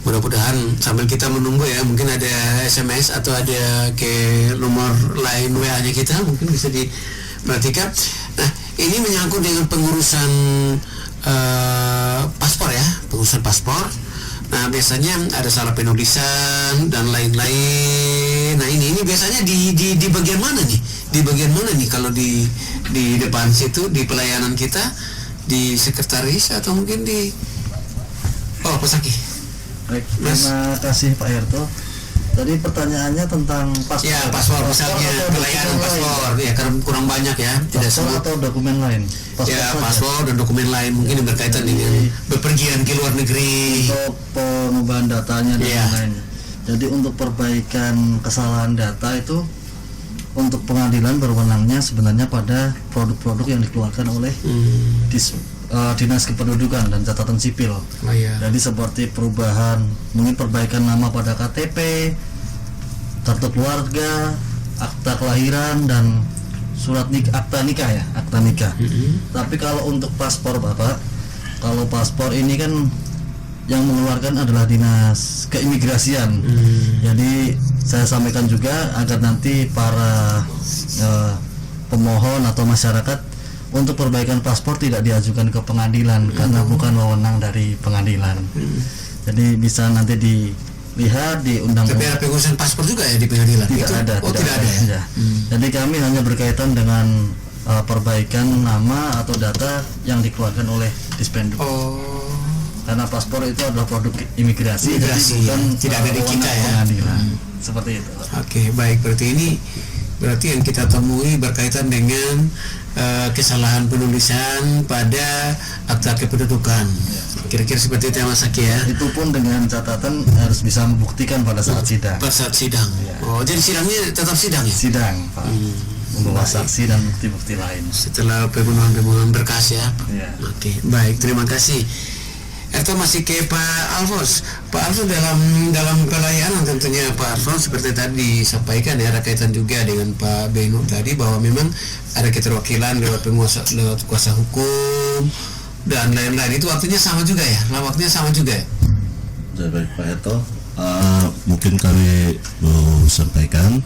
Mudah-mudahan sambil kita menunggu ya, mungkin ada SMS atau ada ke nomor lain WA-nya kita, mungkin bisa diperhatikan. Nah, ini menyangkut dengan pengurusan paspor ya, pengurusan paspor. Nah, biasanya ada salah penulisan dan lain-lain. Nah, ini biasanya di bagian mana nih? Di bagian mana nih kalau di depan situ, di pelayanan kita, di sekretaris atau mungkin di Pesaki. Baik, terima kasih Pak Herto. Tadi pertanyaannya tentang paspor. Ya, paspor misalnya pelayanan paspor ya, karena kurang banyak ya, tidak paspor semua. atau dokumen lain. Ya, paspor dan dokumen lain mungkin yang berkaitan dengan bepergian ke luar negeri. Untuk pengubahan datanya dan lain-lainnya. Jadi untuk perbaikan kesalahan data itu untuk pengadilan berwenangnya sebenarnya pada produk-produk yang dikeluarkan oleh Dinas Kependudukan dan Catatan Sipil. Jadi seperti perubahan, mungkin perbaikan nama pada KTP, kartu keluarga, akta kelahiran dan surat akta nikah ya, akta nikah. Tapi kalau untuk paspor Bapak, kalau paspor ini kan yang mengeluarkan adalah Dinas Keimigrasian. Jadi saya sampaikan juga agar nanti para pemohon atau masyarakat untuk perbaikan paspor tidak diajukan ke pengadilan karena bukan wewenang dari pengadilan. Jadi bisa nanti dilihat di undang-undang. Tapi ada pengurusan paspor juga ya di pengadilan? Tidak ada. Tidak ada ya? Jadi kami hanya berkaitan dengan perbaikan nama atau data yang dikeluarkan oleh Dispenduk. Karena paspor itu adalah produk imigrasi, jadi bukan tidak ada di kita ya. Pengadilan. Seperti itu. Oke, baik, berarti yang kita temui berkaitan dengan kesalahan penulisan pada akta kependudukan. Kira-kira seperti itu ya Mas Aki ya. Itu pun dengan catatan harus bisa membuktikan pada saat sidang. Pada saat sidang. Jadi sidangnya tetap sidang ya? Sidang, Pak. Membawa saksi dan bukti-bukti lain. Setelah pemenuhan berkas ya. Oke, baik, terima kasih. Atau masih ke Pak Alfons. Pak Alfons dalam pelayanan tentunya Pak Alfons seperti tadi disampaikan ya, ada kaitan juga dengan Pak Beno tadi bahwa memang ada keterwakilan lewat kuasa hukum dan lain-lain. Itu waktunya sama juga ya, waktunya sama juga ya. Baik Pak Herto, mungkin kami mau sampaikan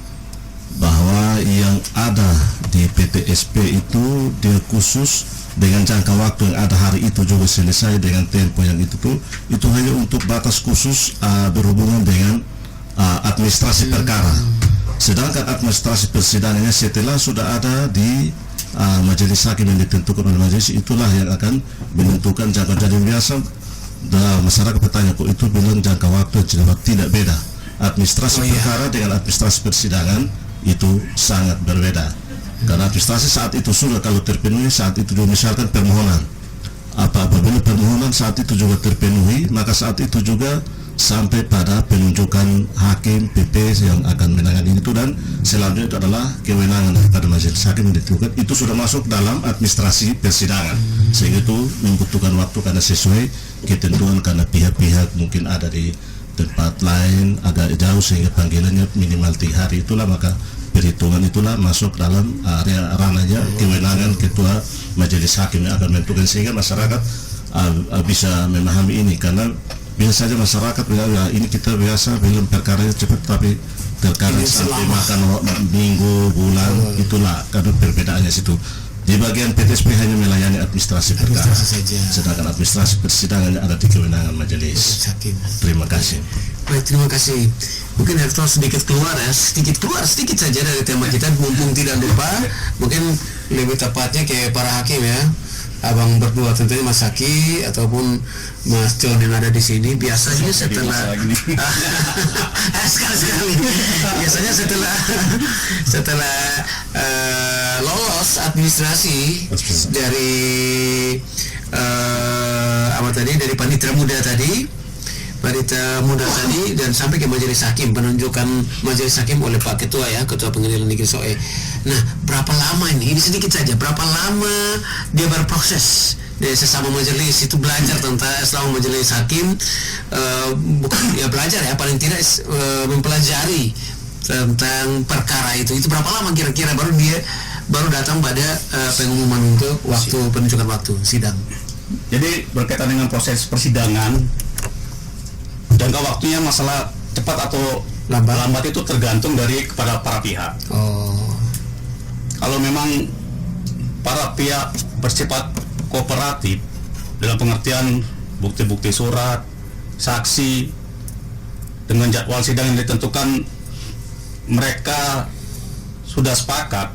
bahwa yang ada di PTSP itu dia khusus dengan jangka waktu yang ada hari itu juga selesai dengan tempo yang itu hanya untuk batas khusus berhubungan dengan administrasi perkara. Sedangkan administrasi persidangannya setelah sudah ada di majelis hakim yang ditentukan oleh majelis, itulah yang akan menentukan jangka. Jadi biasa masyarakat bertanya kok itu bilang jangka waktu tidak beda. Administrasi perkara dengan administrasi persidangan itu sangat berbeda. Karena administrasi saat itu sudah kalau terpenuhi saat itu juga misalkan permohonan apabila permohonan saat itu juga terpenuhi, maka saat itu juga sampai pada penunjukan hakim PP yang akan menangani itu, dan selanjutnya itu adalah kewenangan daripada majelis hakim yang ditentukan. Itu sudah masuk dalam administrasi persidangan, sehingga itu membutuhkan waktu karena sesuai ketentuan, karena pihak-pihak mungkin ada di tempat lain agak jauh sehingga panggilannya minimal 3 hari. Itulah maka perhitungan itulah masuk dalam area ranahnya kewenangan ketua majelis hakim yang akan menentukan, sehingga masyarakat bisa memahami ini. Karena biasanya masyarakat ini kita biasa bilang perkaranya cepat, tapi terkadang sampai makan minggu, bulan, itulah karena perbedaannya situ. Di bagian PTSP hanya melayani administrasi perkara, sedangkan administrasi persidangan ada di kewenangan majelis hakim. Terima kasih. Baik, terima kasih. Mungkin Herto sedikit keluar saja dari tema kita, mumpung tidak lupa, mungkin lebih tepatnya ke para hakim ya, abang berdua tentunya Mas Haki ataupun Mas John yang ada di sini. Biasanya setelah sekali biasanya setelah lolos administrasi dari dari panitera muda tadi dan sampai ke majelis hakim, penunjukan majelis hakim oleh Pak Ketua ya, Ketua Pengadilan Negeri SOE. Nah, berapa lama ini sedikit saja, berapa lama dia berproses dari sesama majelis itu belajar tentang selama majelis hakim, bukan ya belajar ya, paling tidak mempelajari tentang perkara itu berapa lama kira-kira baru datang pada pengumuman untuk waktu penunjukan waktu sidang. Jadi berkaitan dengan proses persidangan, jangka waktunya masalah cepat atau lambat itu tergantung kepada para pihak. Kalau memang para pihak bersifat kooperatif dalam pengertian bukti-bukti surat, saksi, dengan jadwal sidang yang ditentukan, mereka sudah sepakat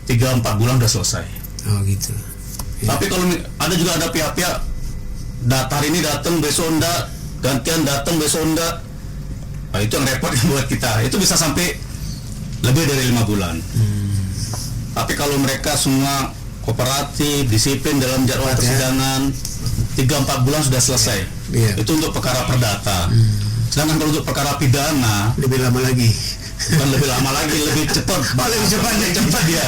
3-4 bulan sudah selesai. Oh gitu. Ya. Tapi kalau ada pihak-pihak hari ini datang, besok enggak, gantian datang, besok enggak, nah, itu yang repot buat kita. Itu bisa sampai lebih dari 5 bulan. Tapi kalau mereka semua kooperatif, disiplin dalam jadwal persidangan, 3-4 bulan sudah selesai. Ya. Itu untuk perkara perdata. Sedangkan kalau untuk perkara pidana Lebih lama lagi. bukan lebih lama lagi, lebih cepat. Lebih cepat ya.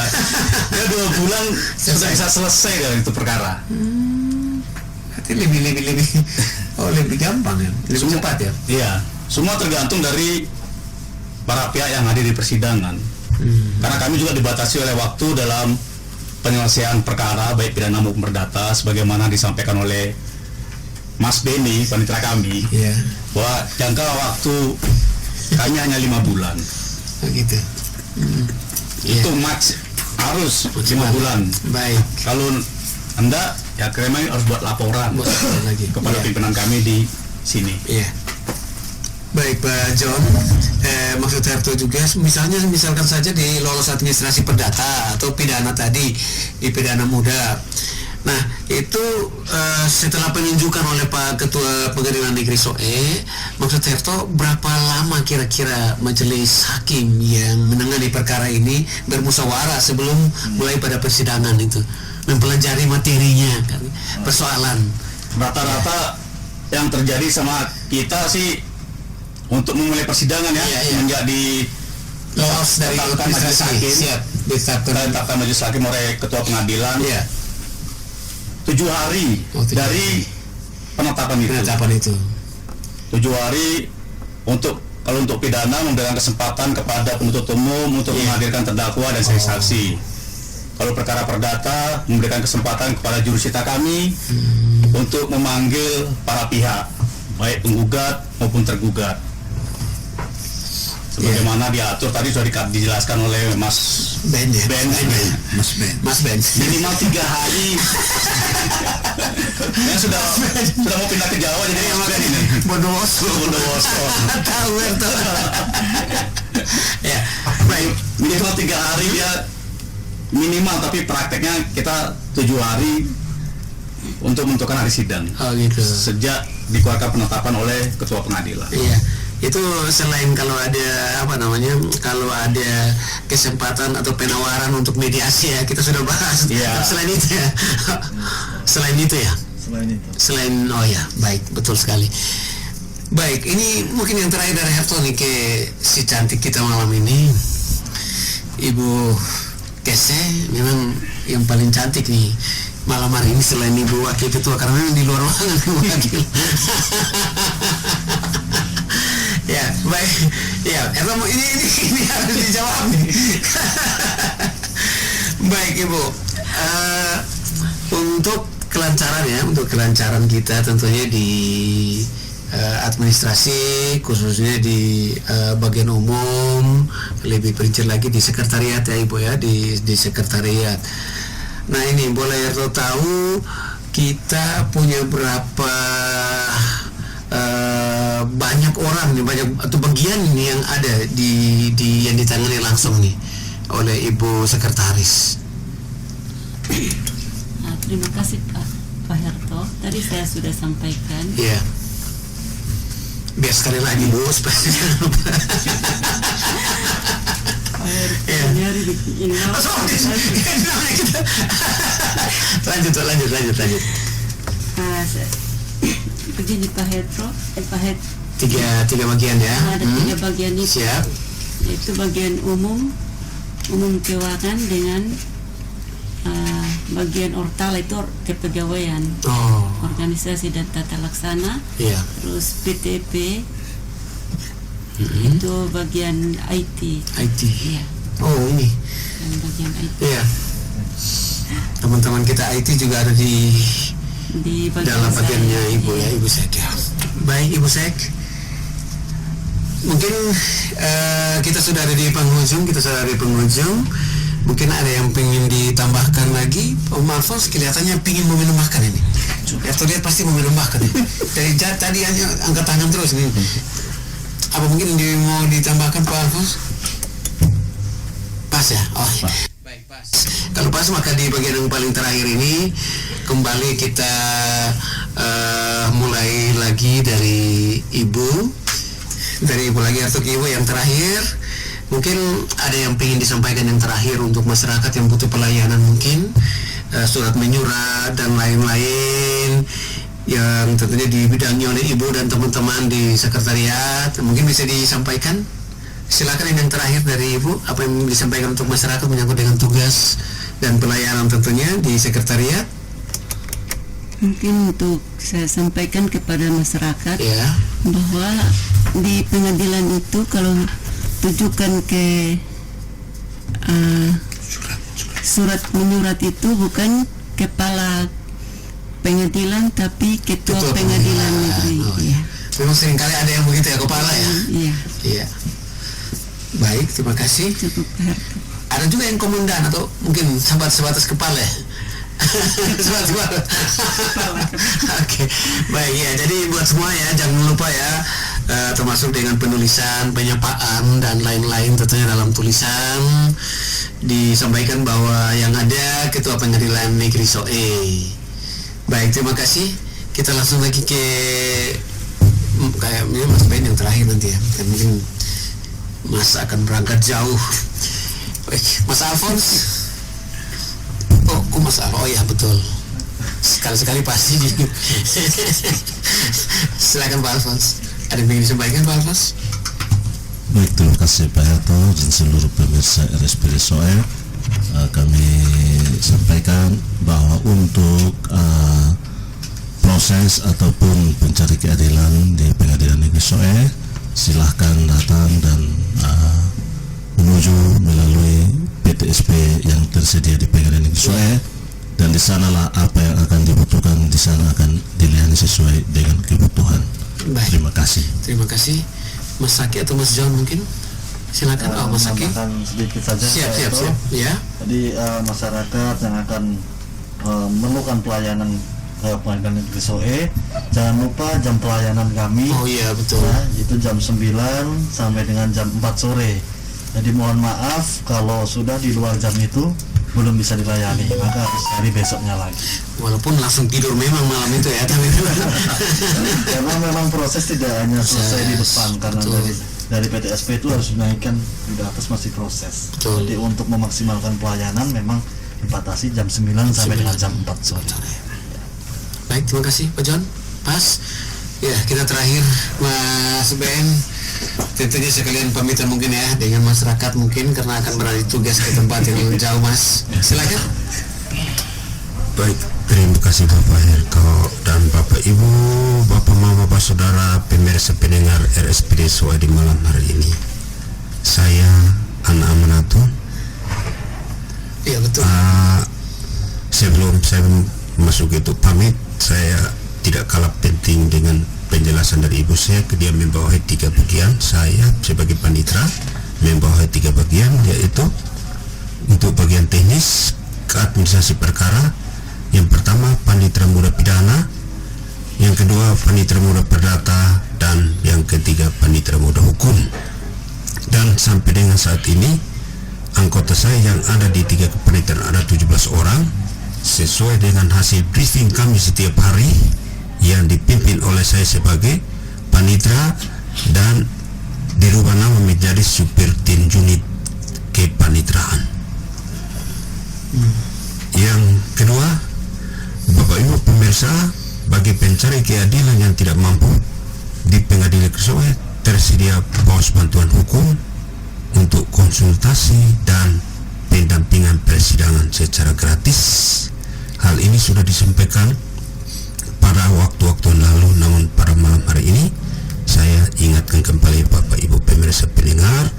Ya 2 bulan sudah bisa selesai dalam itu perkara. Berarti lebih gampang ya, lebih cepat ya. Iya, semua tergantung dari para pihak yang hadir di persidangan. Karena kami juga dibatasi oleh waktu dalam penyelesaian perkara baik pidana maupun perdata, sebagaimana disampaikan oleh Mas Beni, panitera kami, Iya. bahwa jangka waktu kami hanya 5 bulan. Begitu. Itu max harus 5 bulan. Baik. Kalau Anda ya kami harus buat laporan Lagi kepada pimpinan kami di sini. Iya. Baik Pak John, maksud Herto juga, misalkan saja di lolos administrasi perdata atau pidana tadi, di pidana muda. Nah itu setelah penunjukan oleh Pak Ketua Pengadilan Negeri SOE, maksud Herto berapa lama kira-kira majelis hakim yang menangani perkara ini bermusyawarah sebelum mulai pada persidangan itu, mempelajari materinya kan, persoalan. Rata-rata yang terjadi sama kita sih untuk memulai persidangan ya, semenjak di lolos dari majelis hakim, ditetapkan majelis hakim oleh Ketua Pengadilan, 7 hari dari penetapan itu. 7 hari kalau untuk pidana memberikan kesempatan kepada penuntut umum untuk menghadirkan terdakwa dan saksi. Kalau perkara perdata memberikan kesempatan kepada jurusita kami untuk memanggil para pihak, baik penggugat maupun tergugat. Sebagaimana diatur tadi sudah dijelaskan oleh Mas Ben ya? Mas Ben. Minimal 3 hari. Ya sudah mau pindah ke Jawa jadi Mas Ben ini. Bondowoso. Tahu itu. Ya, baik. Minimal 3 hari ya minimal, tapi prakteknya kita 7 hari untuk menentukan hari sidang. Oh gitu. Sejak dikeluarkan penetapan oleh Ketua Pengadilan. Iya. Itu selain kalau ada kalau ada kesempatan atau penawaran untuk mediasi ya, kita sudah bahas. Iya. Selain itu ya. Oh ya, baik, betul sekali. Baik, ini mungkin yang terakhir dari Herto nih ke si cantik kita malam ini, Ibu Kese, memang yang paling cantik nih malam hari ini selain Ibu Wakil Ketua, karena memang di luar ruangan Ibu Wakil. Ya, baik. Ya, ini harus dijawab nih. Baik, Ibu. Untuk kelancaran kita tentunya di administrasi, khususnya di bagian umum, lebih perinci lagi di sekretariat ya Ibu ya, di sekretariat. Nah ini boleh Herto tahu kita punya berapa banyak orang nih, atau bagian nih yang ada di yang ditangani langsung nih oleh Ibu Sekretaris. Terima kasih Pak Herto. Tadi saya sudah sampaikan. Iya. Biar sekali lagi Bu, supaya jangan lupa. Nyari bikin Lanjut. Begini Pak Herto, Tiga bagian ya. Ada 3 bagian itu. Siap. Itu bagian umum keuangan dengan bagian ortal itu kepegawaian, organisasi dan tata laksana. Iya. Terus PTP itu bagian IT. Iya. Oh ini. Dan bagian IT. Iya. Teman-teman kita IT juga ada di dalam bagiannya saya, Ibu ya, Ibu Sek ya. Baik Ibu Sek, mungkin kita sudah ada di penghujung, Mungkin ada yang pengen ditambahkan lagi. Om Alfons kelihatannya pengen mau menambahkan ini. Atau dia pasti mau menambahkan ini. Dari tadi hanya angkat tangan terus nih. Apa mungkin mau ditambahkan Pak Alfons? Pas ya? Oh, baik, pas. Kalau pas maka di bagian yang paling terakhir ini kembali kita mulai lagi dari Ibu lagi atau Ibu yang terakhir. Mungkin ada yang ingin disampaikan yang terakhir untuk masyarakat yang butuh pelayanan, mungkin surat menyurat dan lain-lain yang tentunya dibidangi oleh Ibu dan teman-teman di sekretariat. Mungkin bisa disampaikan. Silakan yang terakhir dari Ibu, apa yang disampaikan untuk masyarakat menyangkut dengan tugas dan pelayanan tentunya di sekretariat. Mungkin untuk saya sampaikan kepada masyarakat bahwa di pengadilan itu kalau tujukan ke surat menyurat itu bukan kepala pengadilan tapi ketua pengadilan negeri. Ya. Memang seringkali ada yang begitu ya, kepala ya. Iya. Baik, terima kasih. Cukup. Ada juga yang komandan atau mungkin sebatas kepala ya. Oke, baik ya. Jadi buat semua ya, jangan lupa ya, termasuk dengan penulisan, penyapaan dan lain-lain tentunya dalam tulisan disampaikan bahwa yang ada Ketua Pengadilan Negeri SOE. Baik, terima kasih. Kita langsung lagi ke kayaknya Mas Ben yang terakhir nanti ya. Dan mungkin Mas akan berangkat jauh. Baik, Mas Alfons. Oh, Mas Alfons. Oh ya, betul. Sekali-sekali pasti. Silakan Pak Alfons. Ada yang ingin disampaikan Pak Alfons? Baik, terima kasih Pak Yato dan seluruh pemirsa RSPD SOE. Kami sampaikan bahwa untuk proses ataupun pencari keadilan di Pengadilan Negeri SOE, silahkan datang dan menuju melalui PTSP yang tersedia di Pengadilan Negeri SOE, dan di sanalah apa yang akan dibutuhkan di sana akan dilayani sesuai dengan kebutuhan. Baik. Terima kasih. Terima kasih. Mas Saki atau Mas John mungkin? Silakan. Mas Saki. Sedikit saja. Siap. Ya. Jadi masyarakat yang akan memerlukan pelayanan ke Pengadilan Negeri SOE, jangan lupa jam pelayanan kami. Oh iya, betul. Itu jam 9 sampai dengan jam 4 sore. Jadi mohon maaf kalau sudah di luar jam itu belum bisa dilayani, maka harus hari besoknya lagi. Walaupun langsung tidur memang malam itu ya, tapi karena memang proses tidak hanya selesai di depan, karena dari PTSP itu harus dinaikkan di atas masih proses. Betul. Jadi untuk memaksimalkan pelayanan memang dibatasi jam 9 sampai dengan jam 4 sore. Baik, terima kasih Pak John. Pas. Ya, kita terakhir Mas Ben. Tentunya sekalian pamitan mungkin ya dengan masyarakat mungkin karena akan berada tugas ke tempat yang jauh, Mas. Silakan. Baik, terima kasih Bapak Herko dan Bapak Ibu, Bapak Mama, Bapak Saudara, pemirsa pendengar RSPD SOE di malam hari ini. Saya Ana Amanatu. Iya, betul. Sebelum saya masuk itu pamit, saya tidak kalah penting dengan penjelasan dari ibu saya. Dia membawahi 3 bagian. Saya sebagai panitera membawahi 3 bagian, yaitu untuk bagian teknis keadministrasi perkara. Yang pertama panitera muda pidana, yang kedua panitera muda perdata, dan yang ketiga panitera muda hukum. Dan sampai dengan saat ini anggota saya yang ada di 3 kepanitiaan ada 17 orang, sesuai dengan hasil briefing kami setiap hari yang dipimpin oleh saya sebagai panitera dan dirubah nama menjadi supir tim unit kepanitraan. Yang kedua, Bapak Ibu pemirsa, bagi pencari keadilan yang tidak mampu di Pengadilan Negeri SOE tersedia pos bantuan hukum untuk konsultasi dan pendampingan persidangan secara gratis. Hal ini sudah disampaikan pada waktu-waktu lalu, namun pada malam hari ini saya ingatkan kembali Bapak Ibu pemirsa pendengar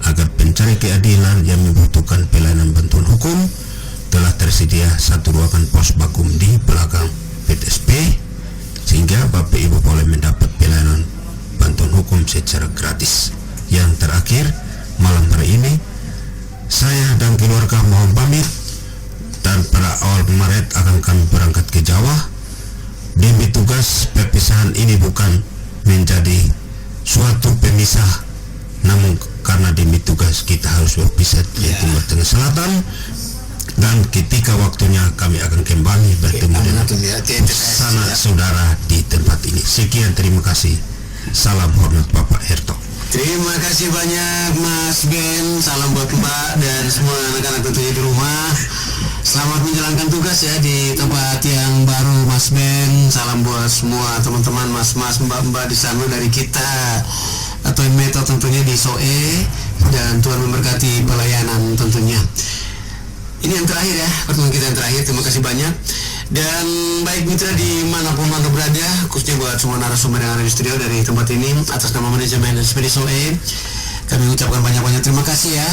agar pencari keadilan yang membutuhkan pelayanan bantuan hukum telah tersedia satu ruangan pos vakum di belakang PTSP, sehingga Bapak Ibu boleh mendapat pelayanan bantuan hukum secara gratis. Yang terakhir, malam hari ini Saya dan keluarga mohon pamit, dan pada awal Maret akan kami berangkat ke Jawa. Demi tugas, perpisahan ini bukan menjadi suatu pemisah, namun karena demi tugas kita harus berpisah di Timur Tengah Selatan, dan ketika waktunya kami akan kembali bertemu dengan sanak saudara di tempat ini. Sekian, terima kasih. Salam hormat Bapak Herto. Terima kasih banyak Mas Ben, salam buat Mbak dan semua anak-anak tentunya di rumah. Selamat menjalankan tugas ya di tempat yang baru Mas Ben. Salam buat semua teman-teman, mas-mas, mbak-mbak di sana dari kita atau Meto tentunya di SOE, dan Tuhan memberkati pelayanan tentunya. Ini yang terakhir ya, pertemuan kita yang terakhir. Terima kasih banyak. Dan baik mitra dimanapun Anda berada, khususnya buat semua narasumber yang ada di studio dari tempat ini, atas nama manajemen Ekspedisi SOE, kami ucapkan banyak-banyak terima kasih ya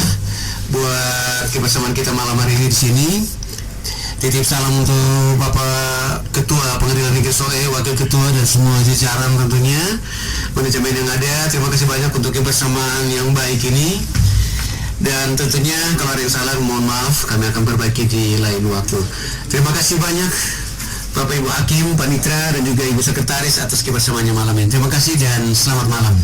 buat kebersamaan kita malam hari ini di sini. Titip salam untuk Bapak Ketua Pengadilan Negeri SOE, Wakil Ketua, dan semua jajaran tentunya manajemen yang ada. Terima kasih banyak untuk kebersamaan yang baik ini. Dan tentunya kalau ada yang salah mohon maaf, kami akan perbaiki di lain waktu. Terima kasih banyak Bapak Ibu Hakim, Panitra, dan juga Ibu Sekretaris atas kebersamaannya malam ini. Terima kasih dan selamat malam.